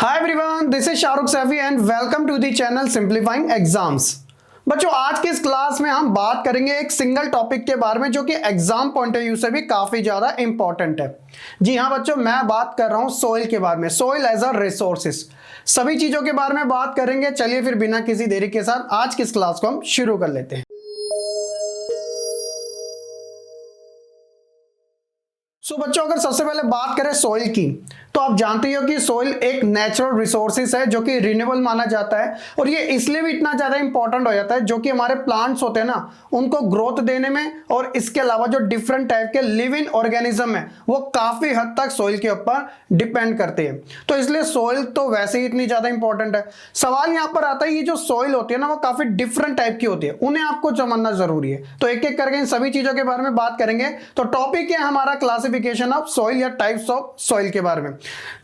Hi everyone, this is Shahrukh Saifi and welcome to the channel simplifying exams. बच्चों, आज की इस क्लास में हम बात करेंगे एक सिंगल टॉपिक के बारे में जो कि एग्जाम पॉइंट ऑफ व्यू से भी काफी ज्यादा इंपॉर्टेंट है। जी हाँ बच्चों, मैं बात कर रहा हूं सोइल के बारे में, सोइल एज अ रिसोर्सेस। सभी चीजों के बारे में बात करेंगे। चलिए फिर बिना किसी देरी के साथ आज की इस क्लास को हम शुरू कर लेते हैं। बच्चों, अगर सबसे पहले बात करें सोइल की, तो आप जानते हो कि सोइल एक नेचुरल रिसोर्सेस है जो कि रिन्यूएबल माना जाता है। और ये इसलिए भी इतना ज्यादा इंपॉर्टेंट हो जाता है जो कि हमारे प्लांट्स होते हैं ना, उनको ग्रोथ देने में, और इसके अलावा जो डिफरेंट टाइप के लिविंग ऑर्गेनिज्म है वो काफी हद तक सोइल के ऊपर डिपेंड करते हैं। तो इसलिए सोइल तो वैसे ही इतनी ज्यादा इंपॉर्टेंट है। सवाल यहाँ पर आता है, ये जो सोइल होती है ना वो काफी डिफरेंट टाइप की होती है, उन्हें आपको समझना जरूरी है। तो एक एक करके इन सभी चीजों के बारे में बात करेंगे। तो टॉपिक है हमारा क्लासिफिकेशन ऑफ सोइल या टाइप्स ऑफ सोइल के बारे में।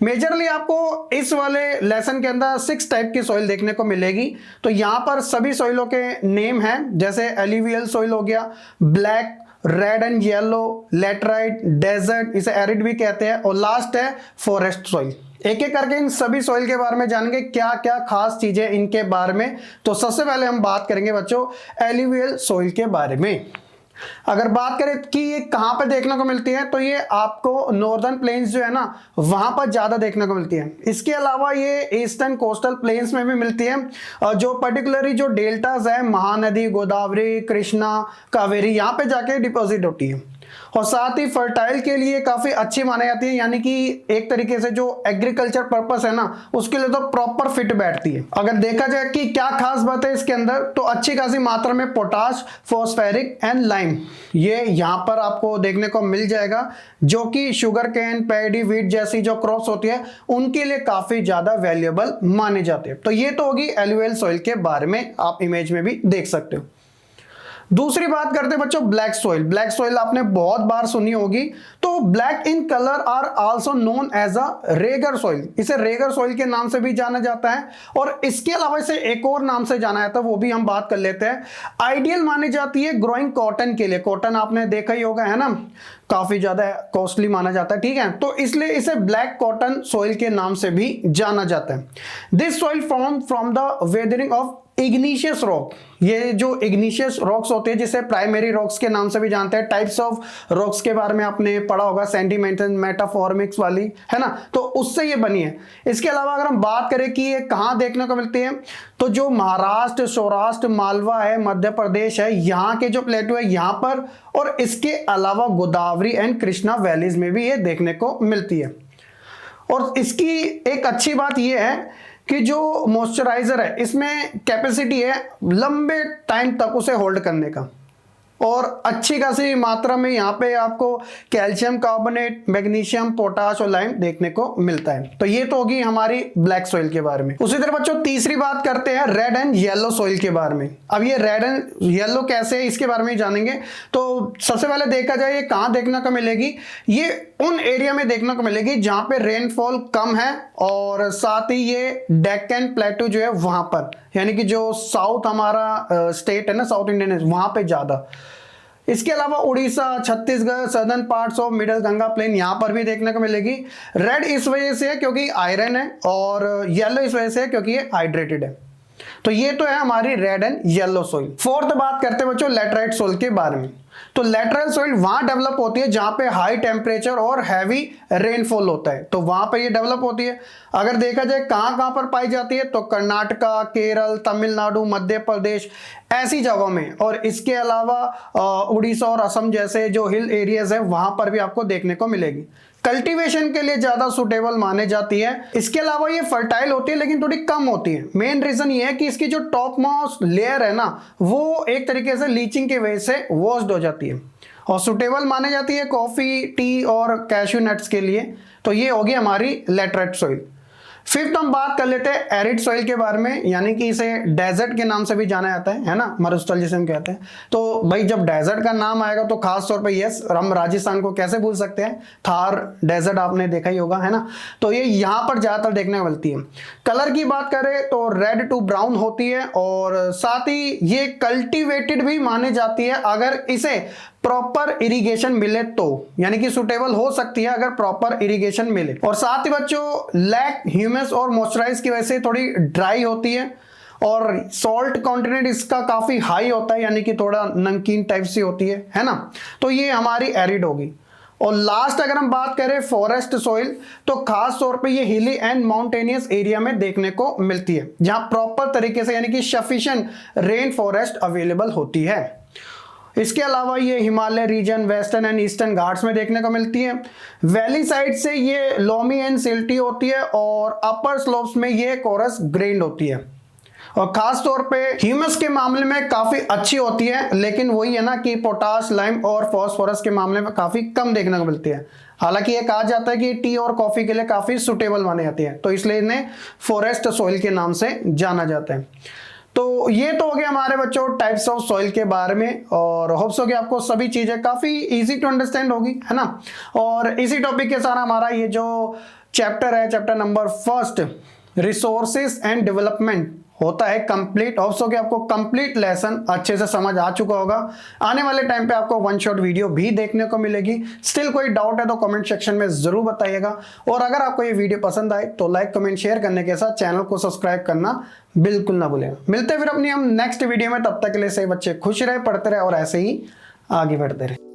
मेजरली आपको इस वाले लेसन के अंदर 6 टाइप की सोइल देखने को मिलेगी। तो यहां पर सभी सोइलों के नेम हैं, जैसे एलिवियल सोइल हो गया, black, red and yellow, laterite, desert, इसे एरिड भी कहते हैं, और लास्ट है फॉरेस्ट सोइल। एक एक करके इन सभी सोइल के बारे में जानेंगे क्या क्या खास चीजें इनके बारे में। तो सबसे पहले हम बात करेंगे बच्चों एलिवियल सोइल के बारे में। अगर बात करें कि ये कहां पर देखने को मिलती है, तो ये आपको नॉर्दर्न प्लेन्स जो है ना वहां पर ज्यादा देखने को मिलती है। इसके अलावा ये ईस्टर्न कोस्टल प्लेन्स में भी मिलती है, और जो पर्टिकुलरली जो डेल्टाज है, महानदी, गोदावरी, कृष्णा, कावेरी, यहाँ पे जाके डिपॉजिट होती है। और साथ ही फर्टाइल के लिए काफी अच्छी मानी जाती है, यानी कि एक तरीके से जो एग्रीकल्चर पर्पस है ना उसके लिए तो प्रॉपर फिट बैठती है। अगर देखा जाए कि क्या खास बात है इसके अंदर, तो अच्छी खासी मात्रा में पोटाश, फॉस्फेरिक एंड लाइम ये यहाँ पर आपको देखने को मिल जाएगा, जो कि शुगर कैन, पैडी, व्हीट जैसी जो क्रॉप्स होती है उनके लिए काफी ज्यादा वैल्यूएबल माने जाते हैं। तो ये तो होगी एलुवियल सॉइल के बारे में, आप इमेज में भी देख सकते हो। दूसरी बात करते हैं बच्चों ब्लैक सॉइल। ब्लैक सॉइल आपने बहुत बार सुनी होगी। तो black in colour are also known as a regur soil. इसे रेगर सॉइल के नाम से भी जाना जाता है, और इसके अलावा इसे एक और नाम से जाना जाता है, वो भी हम बात कर लेते हैं। आइडियल मानी जाती है ग्रोइंग कॉटन के लिए। कॉटन आपने देखा ही होगा, है ना, काफी ज्यादा कॉस्टली माना जाता है, ठीक है। तो इसलिए इसे ब्लैक कॉटन सॉइल के नाम से भी जाना जाता है। This soil form from the weathering of igneous rock. ये जो इग्निशियस रॉक्स होते हैं, जिसे प्राइमरी रॉक्स के नाम से भी जानते हैं। टाइप्स ऑफ रॉक्स के बारे में आपने पढ़ा होगा, सेंडिमेंटल, मेटाफॉर्मिक्स वाली, है ना, तो उससे ये बनी है। इसके अलावा अगर हम बात करें कि ये कहाँ देखने को मिलती है, तो जो महाराष्ट्र, सौराष्ट्र, मालवा है, मध्य प्रदेश है, यहाँ के जो प्लेटो है यहाँ पर, और इसके अलावा गोदावरी एंड कृष्णा वैलीज में भी ये देखने को मिलती है। और इसकी एक अच्छी बात यह है कि जो मॉइस्चराइजर है इसमें कैपेसिटी है लंबे टाइम तक उसे होल्ड करने का, और अच्छी खासी मात्रा में यहाँ पे आपको कैल्शियम कार्बोनेट, मैग्नीशियम, पोटाश और लाइम देखने को मिलता है। तो ये तो होगी हमारी ब्लैक सॉइल के बारे में। उसी तरह बच्चों तीसरी बात करते हैं रेड एंड येलो सॉइल के बारे में। अब ये रेड एंड येलो कैसे है इसके बारे में ही जानेंगे। तो सबसे पहले देखा जाए ये कहाँ देखने को मिलेगी, ये उन एरिया में देखने को मिलेगी जहां पे रेनफॉल कम है, और साथ ही ये डेक्कन प्लेटू जो है वहां पर, यानी कि जो साउथ हमारा स्टेट है ना, साउथ इंडियन है, वहां पे ज्यादा। इसके अलावा Orissa, Chhattisgarh, southern parts of middle Ganga plain यहाँ पर भी देखने को मिलेगी। रेड इस वजह से है क्योंकि आयरन है, और येलो इस वजह से है क्योंकि ये हाइड्रेटेड है। तो ये तो है हमारी red and yellow soil. Fourth बात करते हैं बच्चों लैटराइट सॉइल के बारे में। तो लैटरल सॉइल वहां डेवलप होती है जहां पे हाई टेम्परेचर और हैवी रेनफॉल होता है, तो वहां पे ये डेवलप होती है। अगर देखा जाए कहां कहां पर पाई जाती है, तो कर्नाटका, केरल, तमिलनाडु, मध्य प्रदेश, ऐसी जगहों में। और इसके अलावा उड़ीसा और असम जैसे जो हिल एरियाज है वहां पर भी आपको देखने को मिलेगी। कल्टीवेशन के लिए ज्यादा सुटेबल माने जाती है। इसके अलावा ये फर्टाइल होती है लेकिन थोड़ी कम होती है। मेन रीजन ये है कि इसकी जो टॉप मोस्ट लेयर है ना वो एक तरीके से लीचिंग की वजह से वॉश्ड हो जाती है, और सुटेबल माने जाती है कॉफी, टी और कैश्यू नट्स के लिए। तो ये होगी हमारी लैटराइट सॉइल। फिफ्थ हम बात कर लेते हैं एरिड सॉइल के बारे में, यानी कि इसे डेजर्ट के नाम से भी जाना जाता है ना, मरुस्थल जिसे हम कहते हैं। तो भाई जब डेजर्ट का नाम आएगा तो खास तौर पे यस, हम राजस्थान को कैसे भूल सकते हैं, थार डेजर्ट आपने देखा ही होगा, है ना। तो ये यहाँ पर ज्यादातर देखने को मिलती है। कलर की बात करें तो रेड टू ब्राउन होती है, और साथ ही ये कल्टिवेटेड भी मानी जाती है अगर इसे प्रॉपर इरिगेशन मिले तो, यानी कि सुटेबल हो सकती है अगर प्रॉपर इरिगेशन मिले। और साथ ही बच्चों लैक ह्यूमस और मॉइस्चराइज की वजह से थोड़ी ड्राई होती है, और सॉल्ट कंटेंट इसका काफी हाई होता है, यानी कि थोड़ा नमकीन टाइप सी होती है ना। तो ये हमारी एरिड होगी। और लास्ट अगर हम बात करें फॉरेस्ट सॉइल, तो खास तौर पे ये हिली एंड माउंटेनियस एरिया में देखने को मिलती है, जहां प्रॉपर तरीके से यानी कि सफिशिएंट रेन फॉरेस्ट अवेलेबल होती है। इसके अलावा ये Himalaya region, western and eastern Ghats में देखने को मिलती है। वैली साइड से ये लोमी एंड सिल्टी होती है, और अपर स्लोप्स में ये कोरस ग्रेन्ड होती है, और खास तौर पे ह्यूमस के मामले में काफी अच्छी होती है, लेकिन वही है ना कि पोटाश, लाइम और फास्फोरस के मामले में काफी कम देखने को मिलती है। हालांकि ये कहा जाता है कि टी और कॉफी के लिए काफी सुटेबल मानी जाती है, तो इसलिए इन्हें फॉरेस्ट सॉइल के नाम से जाना जाता है। तो ये तो हो गया हमारे बच्चों टाइप्स ऑफ सॉइल के बारे में, और होप सो कि आपको सभी चीजें काफी इजी टू अंडरस्टैंड होगी, है ना। और इसी टॉपिक के साथ हमारा ये जो चैप्टर है, chapter number 1 resources and development होता है कंप्लीट। होप सो कि आपको कंप्लीट लेसन अच्छे से समझ आ चुका होगा। आने वाले टाइम पे आपको वन शॉट वीडियो भी देखने को मिलेगी। स्टिल कोई डाउट है तो कमेंट सेक्शन में जरूर बताइएगा, और अगर आपको ये वीडियो पसंद आए तो लाइक, कमेंट, शेयर करने के साथ चैनल को सब्सक्राइब करना बिल्कुल ना भूलें। मिलते हैं फिर अपनी हम नेक्स्ट वीडियो में, तब तक के लिए सही बच्चे खुश रहे, पढ़ते रहे और ऐसे ही आगे बढ़ते रहे।